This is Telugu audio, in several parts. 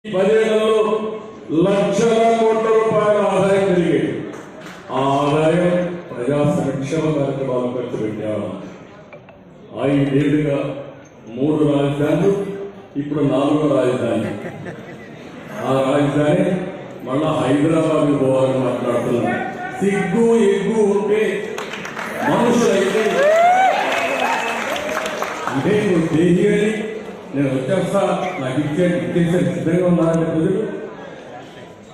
10 లక్షల కోట్ల రూపాయల ఆదాయం పెరిగేది. ఆ ఆదాయం ప్రజా సంక్షేమ కార్యక్రమాలు ఖర్చు పెట్టారు. 5 ఏళ్లుగా 3 రాజధానులు, ఇప్పుడు 4వ రాజధాని. ఆ రాజధాని మళ్ళా హైదరాబాద్ పోవాలని మాట్లాడుతున్నారు. సిగ్గు ఎగ్గు ఉంటే మనుషులైతే అంటే నువ్వు దేని నేను వచ్చేస్తా, నాకు ఇచ్చేసే సిద్ధంగా ఉన్నారంటే ప్రజలు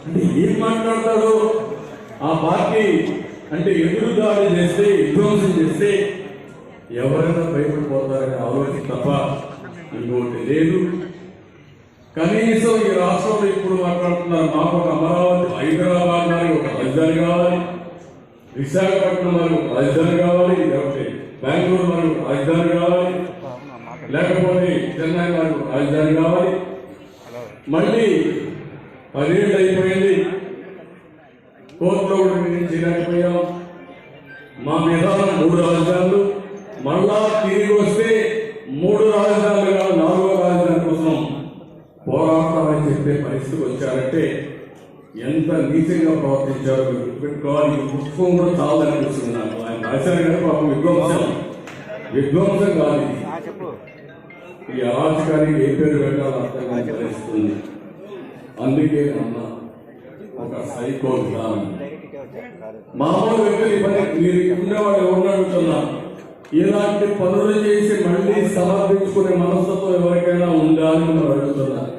అంటే ఏం మాట్లాడతాడు? ఆ పార్టీ అంటే ఎదురుదాడి చేస్తే, విధ్వంసం చేస్తే ఎవరైనా భయపడిపోతారనే ఆలోచన తప్ప ఇంకోటి లేదు. కనీసం ఈ రాష్ట్రంలో ఇప్పుడు మాట్లాడుతున్నారు, మాకు ఒక అమరావతి, హైదరాబాద్ నానికి ఒక రాజధాని కావాలి, విశాఖపట్నం మనకు రాజధాని కావాలి, లేకపోతే బెంగళూరు మనకు రాజధాని కావాలి, లేకపోతే చెన్నై మనకు రాజధాని కావాలి. మళ్ళీ 10 ఏళ్ళు అయిపోయింది, కోర్టులో కూడా చేయలేకపోయాం. మా విధానం 3 రాజధానులు, మళ్ళా తిరిగి వస్తే 3 రాజధానులు కాదు 4వ రాజధాని కోసం పోరాటాలని చెప్పే పరిస్థితికి వచ్చారంటే ఎంత నీచంగా ప్రవర్తించారో పెట్టుకోవాలి. ఈ పుస్తకం కూడా చాలా అనిపిస్తుంది నాకు. ఆయన రాశారు కానీ పాపం విధ్వంసం కాదు. ఈ అరాచకానికి ఏ పేరు పెట్టాలో అర్థం కాని పరిస్థితుంది. అందుకే అన్న ఒక సైకో విధానం. మామూలు వ్యక్తులు మీరు ఉండేవాళ్ళు ఎవరు అడుగుతున్నా, ఇలాంటి పనులు చేసి మళ్ళీ సమర్పించుకునే మనసుతో ఎవరికైనా ఉండాలని మనం అడుగుతున్నారు.